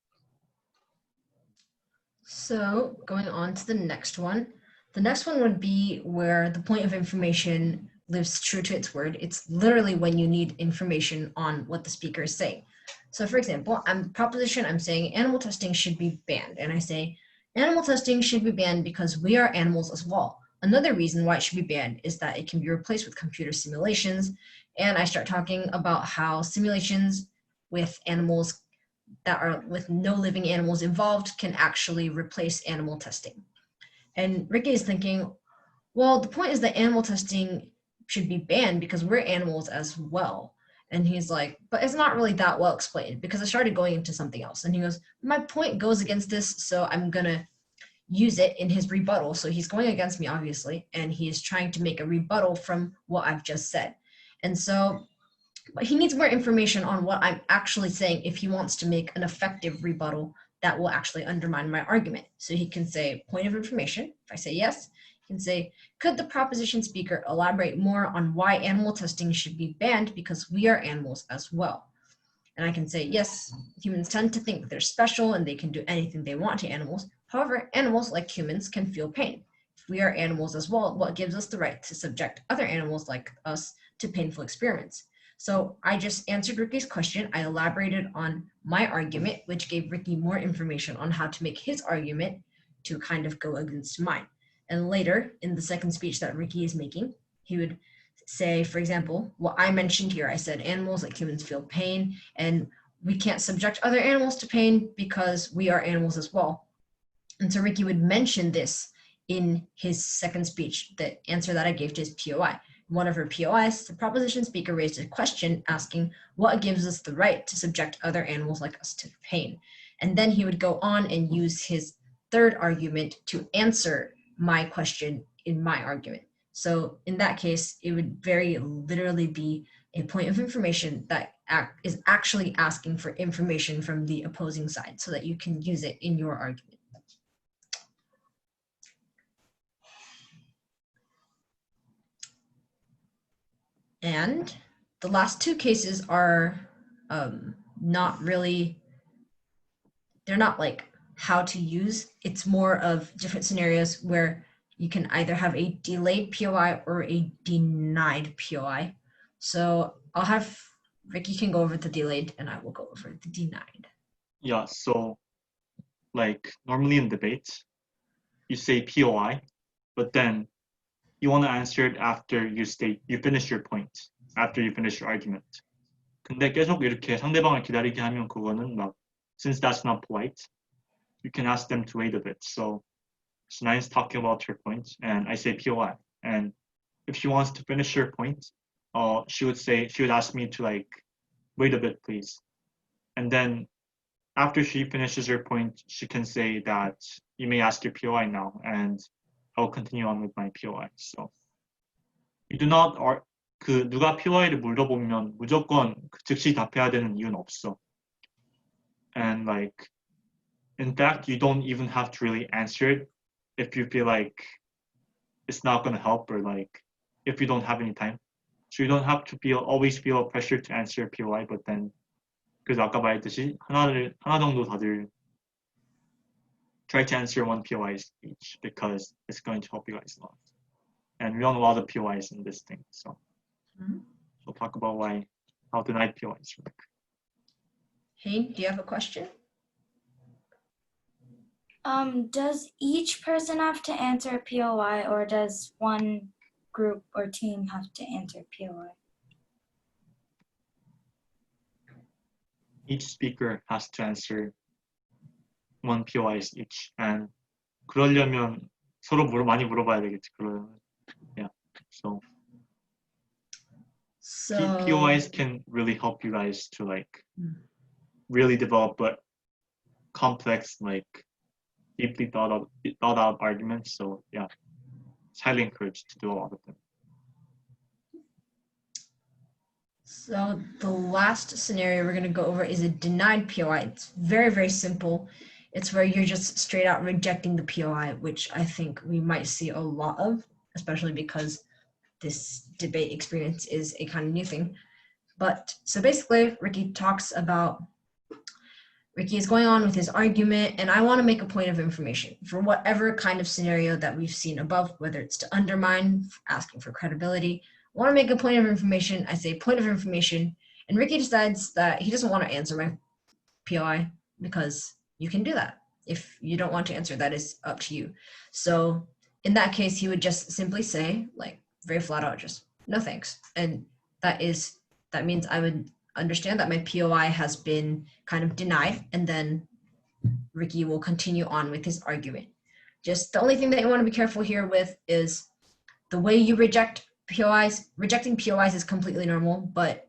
So going on to the next one. The next one would be where the point of information lives true to its word. It's literally when you need information on what the speaker is saying. So for example, I'm saying animal testing should be banned. And I say, animal testing should be banned because we are animals as well. Another reason why it should be banned is that it can be replaced with computer simulations. And I start talking about how simulations with animals that are with no living animals involved can actually replace animal testing. And Ricky is thinking, well, the point is that animal testing should be banned because we're animals as well. And he's like, but it's not really that well explained because I started going into something else. And he goes, my point goes against this, so I'm gonna use it in his rebuttal. So he's going against me, obviously, and he is trying to make a rebuttal from what I've just said. And so but he needs more information on what I'm actually saying if he wants to make an effective rebuttal that will actually undermine my argument. So he can say point of information. If I say yes, he can say, could the proposition speaker elaborate more on why animal testing should be banned because we are animals as well? And I can say, yes, humans tend to think they're special and they can do anything they want to animals. However, animals like humans can feel pain. If we are animals as well, what gives us the right to subject other animals like us to painful experiments? So I just answered Ricky's question. I elaborated on my argument, which gave Ricky more information on how to make his argument to kind of go against mine. And later in the second speech that Ricky is making, he would say, for example, what I mentioned here, I said animals like humans feel pain and we can't subject other animals to pain because we are animals as well. And so Ricky would mention this in his second speech, the answer that I gave to his POI. one of her POIs, the proposition speaker raised a question asking what gives us the right to subject other animals like us to pain. And then he would go on and use his third argument to answer my question in my argument. So in that case, it would very literally be a point of information that is actually asking for information from the opposing side so that you can use it in your argument. And the last two cases are not really, they're not like how to use. It's more of different scenarios where you can either have a delayed POI or a denied POI. So I'll have Ricky can go over the delayed and I will go over the denied. Yeah, so like normally in debates, you say POI, but then you want to answer it after you finish your point, after you finish your argument. 근데 계속 이렇게 상대방을 기다리게 하면 그거는 막, since that's not polite, you can ask them to wait a bit. So Shania's talking about her point, and I say POI. And if she wants to finish her point, she would ask me to like, wait a bit, please. And then after she finishes her point, she can say that you may ask your POI now, and I'll continue on with my POI. So you do not, 누가 POI를 물어보면 무조건 즉시 답해야 되는 이유는 없어. And like, in fact, you don't even have to really answer it if you feel like it's not going to help or like if you don't have any time. So you don't have to always feel pressure to answer POI, but then 그래서 아까 말했듯이 하나 정도 다들 try to answer one POI each because it's going to help you guys a lot. And we want a lot of POIs in this thing, so we'll talk about how denied POIs work. Hey, do you have a question? Does each person have to answer POI, or does one group or team have to answer POI? Each speaker has to answer one POIs each, and 그러려면 서로 많이 물어봐야 되겠지. Yeah. So POIs can really help you guys to like really develop but complex, like deeply thought out arguments. So yeah, it's highly encouraged to do a lot of them. So the last scenario we're going to go over is a denied POI. It's very, very simple. It's where you're just straight out rejecting the POI, which I think we might see a lot of, especially because this debate experience is a kind of new thing. But so basically, Ricky is going on with his argument, and I want to make a point of information for whatever kind of scenario that we've seen above, whether it's to undermine, asking for credibility. I want to make a point of information. I say point of information, and Ricky decides that he doesn't want to answer my POI because you can do that. If you don't want to answer, that is up to you. So in that case, he would just simply say, like, very flat out, just no thanks. And that means I would understand that my POI has been kind of denied, and then Ricky will continue on with his argument. Just the only thing that you want to be careful here with is the way you reject POIs. Rejecting POIs is completely normal, but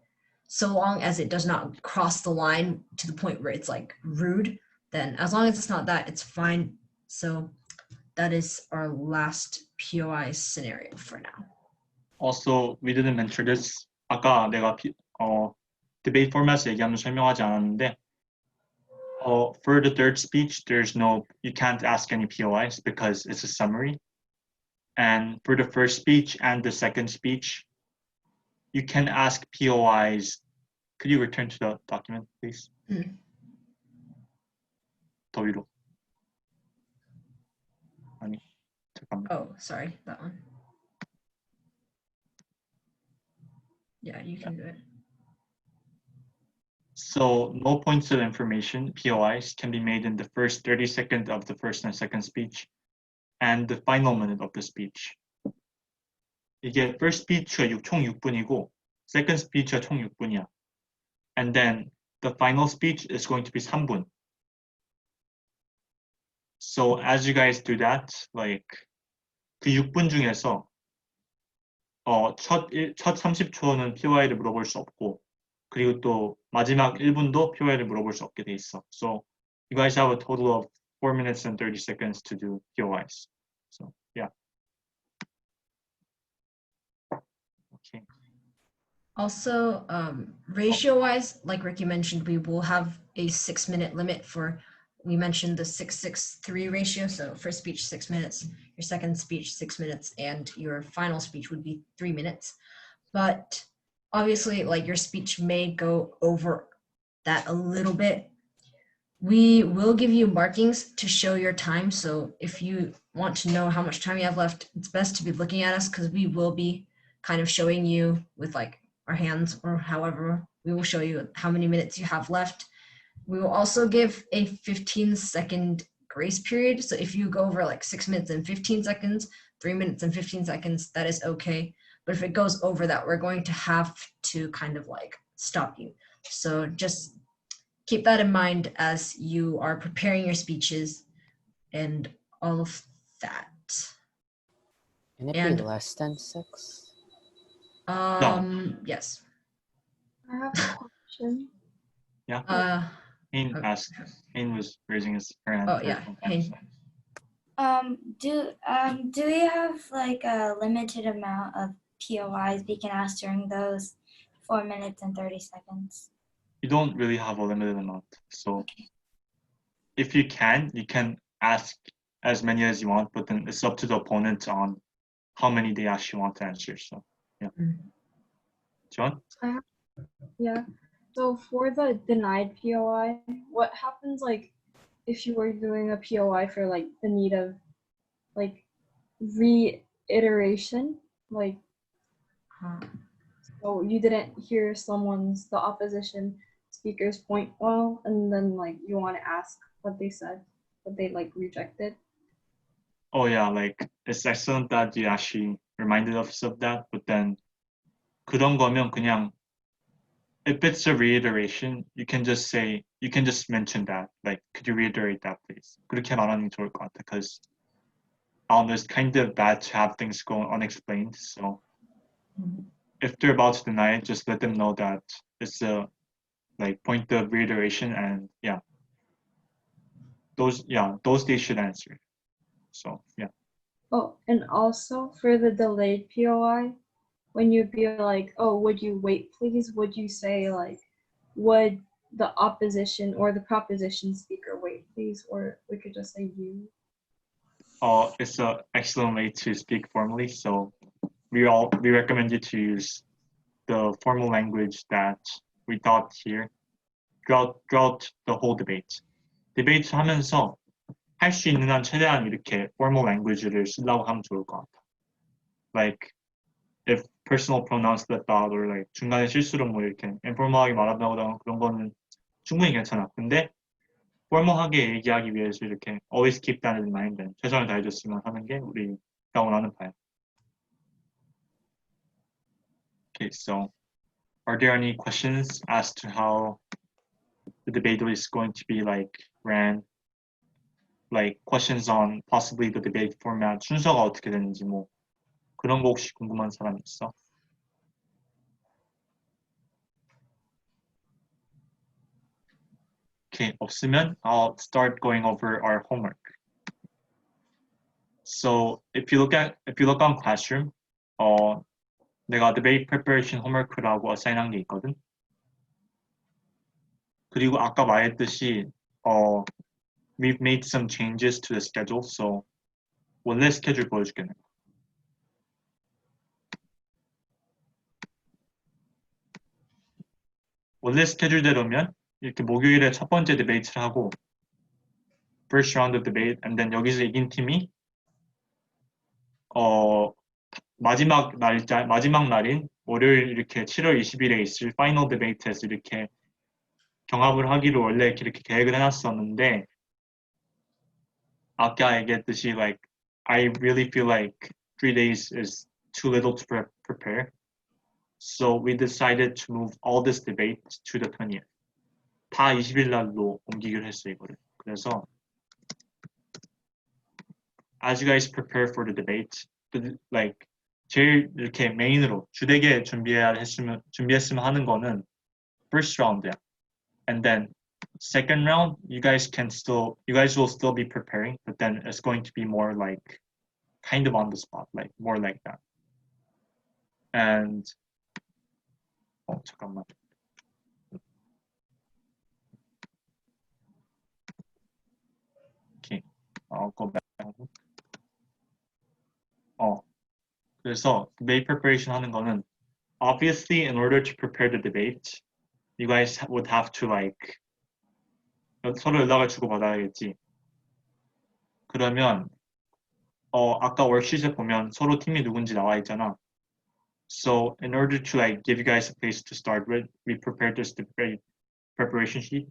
so long as it does not cross the line to the point where it's like rude, then as long as it's not that, it's fine. So that is our last POI scenario for now. Also, we didn't mention this. 아까 내가 debate format을 얘기하면서 설명하지 않았는데, for the third speech, you can't ask any POIs because it's a summary. And for the first speech and the second speech, you can ask POIs. Could you return to the document, please? 더 위로. 아니, 잠깐만. Oh, sorry, that one. Yeah, you can do it. So no points of information, POIs, can be made in the first 30 seconds of the first and second speech and the final minute of the speech. 이게 first speech가 총 6분이고 second speech가 총 6분이야. And then the final speech is going to be 3분. So as you guys do that, like 그 6분 중에서 첫 30초는 PY를 물어볼 수 없고, 그리고 또 마지막 1분도 PY를 물어볼 수 없게 돼 있어. So you guys have a total of 4 minutes and 30 seconds to do POIs. So yeah. Okay. Also, ratio wise, like Ricky mentioned, we will have a 6-minute limit for, we mentioned the 6-6-3 ratio. So first speech, 6 minutes, your second speech, 6 minutes, and your final speech would be 3 minutes. But obviously, like your speech may go over that a little bit. We will give you markings to show your time. So if you want to know how much time you have left, it's best to be looking at us because we will be kind of showing you with like our hands or however, we will show you how many minutes you have left. We will also give a 15-second grace period. So if you go over like 6 minutes and 15 seconds, 3 minutes and 15 seconds, that is okay. But if it goes over that, we're going to have to kind of like stop you. So just keep that in mind as you are preparing your speeches and all of that. Can it And be less than 6? Yes. I have a question. Yeah. Hayne asked. Hayne was raising his hand. Oh yeah, Hayne. Do we have like a limited amount of POIs we can ask during those 4 minutes and 30 seconds? You don't really have a limited amount. So if you can ask as many as you want, but then it's up to the opponent on how many they actually want to answer. So yeah. John? Yeah. So for the denied POI, what happens like if you were doing a POI for like the need of like reiteration, like so you didn't hear the opposition speaker's point well, and then like you want to ask what they said, but they like rejected. Oh yeah, like it's excellent that you actually reminded us of that. But then 그런 거면 그냥 if it's a reiteration, you can just mention that. Like, could you reiterate that, please? 그렇게 말하는 게 좋을 것 같아. Because it's kind of bad to have things go unexplained. So if they're about to deny it, just let them know that it's a like point of reiteration, and yeah, those they should answer. So yeah. Oh, and also for the delayed POI, when you'd be like, oh, would you wait please? Would you say like, would the opposition or the proposition speaker wait please? Or we could just say you. It's an excellent way to speak formally. So we recommend you to use the formal language that we taught here throughout the whole debate. 디베이트 하면서 할 수 있는 한 최대한 이렇게 formal language를 쓰려고 하면 좋을 것 같아. Like if personal pronouns left out or like 중간에 실수로 뭐 이렇게 informal하게 말한다거나 그런 거는 충분히 괜찮아. 근데 formal하게 얘기하기 위해서 이렇게 always keep that in mind and 최선을 다해줬으면 하는 게 우리 원하는 바야. Okay, so are there any questions as to how the debate is going to be like ran? Like questions on possibly the debate format, 순서가 어떻게 되는지 뭐 그런 거 혹시 궁금한 사람 있어? Okay, 없으면 I'll start going over our homework. So if you look on Classroom, 내가 debate preparation homework라고 assign 게 있거든. 그리고 아까 말했듯이 we've made some changes to the schedule, so 원래 스케줄 보여줄게. 원래 스케줄대로면 이렇게 목요일에 첫 번째 디베이트를 하고 first round of debate, and then 여기서 이긴 팀이 마지막 날인 월요일 이렇게 7월 20일에 있을 파이널 디베이트에서 이렇게 경합을 하기로 원래 이렇게 계획을 해놨었는데 아까 얘기했듯이 like I really feel like 3 days is too little to prepare. So we decided to move all this debate to the 20th. 다 20일 날로 옮기기로 했어 이거를. 그래서 as you guys prepare for the debate, like 제일 이렇게 메인으로 주되게 준비했으면 하는 거는 first round야. And then second round, you guys will still be preparing, but then it's going to be more like kind of on the spot, like more like that. And 잠깐만. Okay, I'll go back. 그래서 debate preparation 하는 거는 obviously in order to prepare the debate, you guys would have to like 서로 연락을 주고받아야겠지. 그러면 아까 월시트에 보면 서로 팀이 누군지 나와 있잖아. So in order to like give you guys a place to start with, we prepared this debate preparation sheet.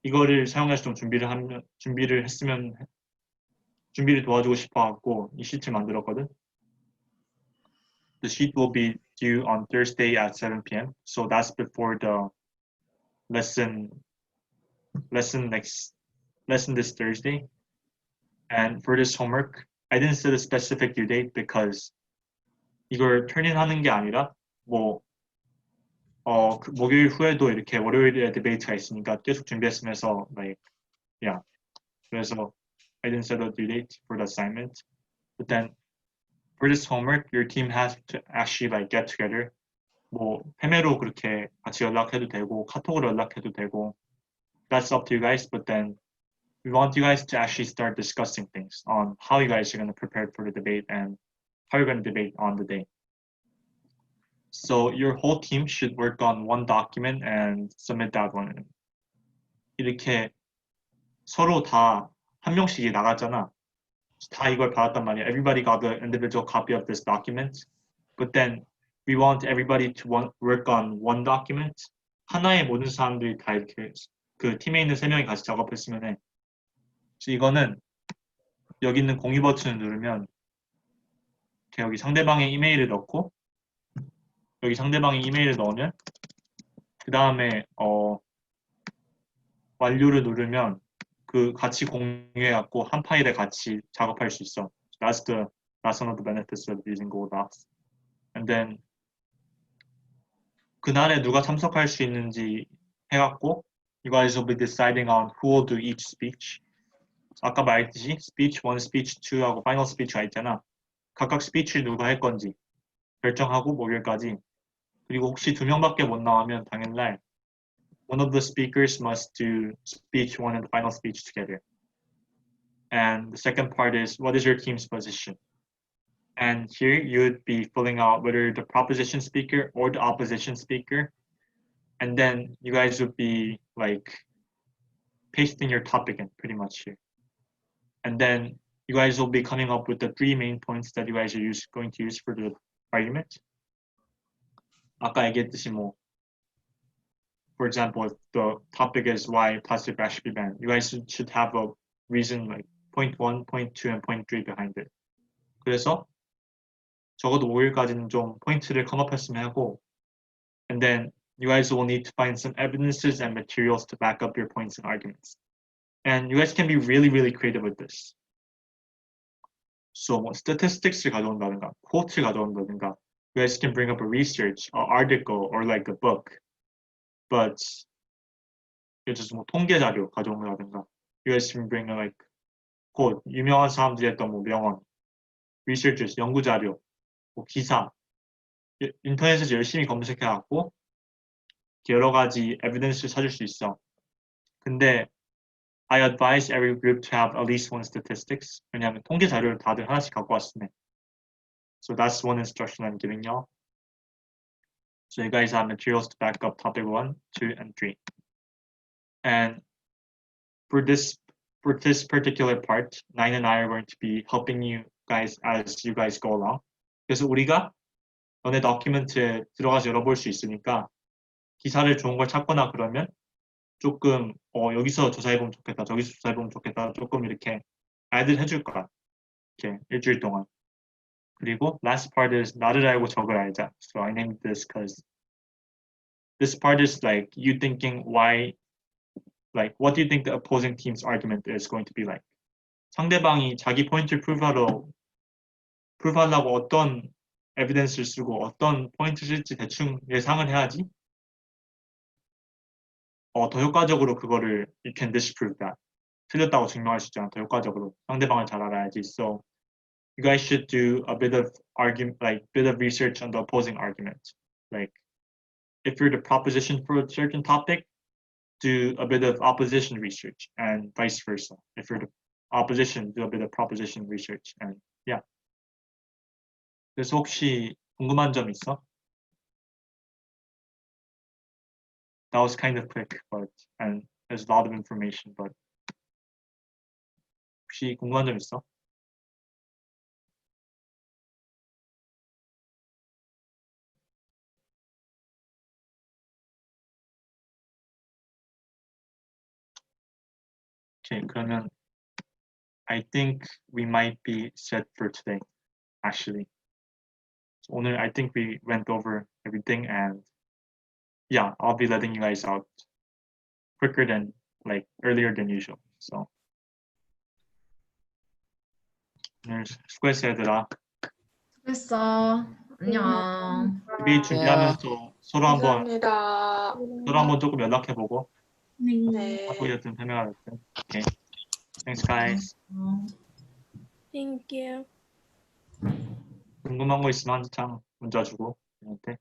이거를 사용해서 좀 준비를 도와주고 싶어갖고 이 시트를 만들었거든. The sheet will be due on Thursday at 7 p.m. So that's before the lesson this Thursday. And for this homework, I didn't set a specific due date because 이걸 turn-in 하는 게 아니라 목요일 후에도 이렇게 월요일에 디베이트가 있으니까 계속 준비했으면서 그래서 I didn't set a due date for the assignment. But then for this homework, your team has to actually like get together. 페메로 그렇게 같이 연락해도 되고 카톡으로 연락해도 되고 that's up to you guys. But then we want you guys to actually start discussing things on how you guys are going to prepare for the debate and how you're going to debate on the day. So your whole team should work on one document and submit that one. 이렇게 서로 다 한 명씩 나갔잖아. 다 이걸 받았단 말이야. Everybody got the individual copy of this document. But then we want everybody to work on one document. 하나의 모든 사람들이 다 이렇게 그 팀에 있는 3명이 같이 작업했으면 해. 그래서 이거는 여기 있는 공유 버튼을 누르면 이렇게 여기 상대방의 이메일을 넣고 여기 상대방의 이메일을 넣으면 그 다음에 완료를 누르면 그 같이 공유해갖고 한 파일에 같이 작업할 수 있어. That's one of the benefits of using Google Docs. And then 그날에 누가 참석할 수 있는지 해갖고 you guys will be deciding on who will do each speech. 아까 말했듯이 speech 1, speech 2하고 final speech가 있잖아. 각각 스피치를 누가 할 건지 결정하고 목요일까지. 그리고 혹시 2명밖에 못 나오면 당일날 one of the speakers must do speech 1 and the final speech together. And the second part is, what is your team's position? And here you would be filling out whether the proposition speaker or the opposition speaker. And then you guys would be like pasting your topic in pretty much here. And then you guys will be coming up with the 3 main points that you guys are going to use for the argument. 아까 얘기했듯이 for example, if the topic is why plastic bags should be banned, you guys should have a reason like point 1, point 2, and point 3 behind it. 그래서 적어도 5일까지는 좀 포인트를 컴업했으면 하고, and then you guys will need to find some evidences and materials to back up your points and arguments. And you guys can be really, really creative with this. So statistics를 가져온다든가, quote를 가져온다든가, you guys can bring up a research, an article, or like a book. But it's just 통계 자료 가져온다든가, you guys can bring like quote, 유명한 사람들이 했던 명언, researchers, 연구 자료, 기사, 인터넷에서 열심히 검색해갖고 여러 가지 evidence를 찾을 수 있어. 근데 I advise every group to have at least one statistics. 왜냐하면 통계 자료를 다들 하나씩 갖고 왔으면. So that's one instruction I'm giving y'all. So you guys have materials to back up topic 1, 2, and 3. And for this particular part, Nine and I are going to be helping you guys as you guys go along. 그래서 우리가 너네 다큐멘트에 들어가서 열어볼 수 있으니까 기사를 좋은 걸 찾거나 그러면 조금 여기서 조사해보면 좋겠다, 저기서 조사해보면 좋겠다, 조금 이렇게 아이들 해줄 거야. 이렇게 일주일 동안. 그리고 last part is 나를 알고 적을 알자. So I named this because this part is like you thinking why, like what do you think the opposing team's argument is going to be like? 상대방이 자기 포인트를 프루브하려고 어떤 에비던스를 쓰고 어떤 포인트 쓸지 대충 예상을 해야지 더 효과적으로 그거를 you can disprove that. 틀렸다고 증명할 수 있잖아. 더 효과적으로 상대방을 잘 알아야지. So you guys should do a bit of argument, like bit of research on the opposing argument. Like if you're the proposition for a certain topic, do a bit of opposition research and vice versa. If you're the opposition, do a bit of proposition research and yeah. 그래서 혹시 궁금한 점 있어? That was kind of quick, but and there's a lot of information, but 혹시 궁금한 점 있어? Okay, 그러면 I think we might be set for today, actually. So 오늘 I think we went over everything and yeah, I'll be letting you guys out quicker than like earlier than usual. So 오늘 수고했어 얘들아. 수고했어. 안녕. 데뷔 준비하면서 서로 한번 감사합니다. 조금 연락해보고 네. 하고 됐든 설명하든. Okay. Thanks guys. Thank you. 궁금한 거 있으면 한창 문자 주고 저한테.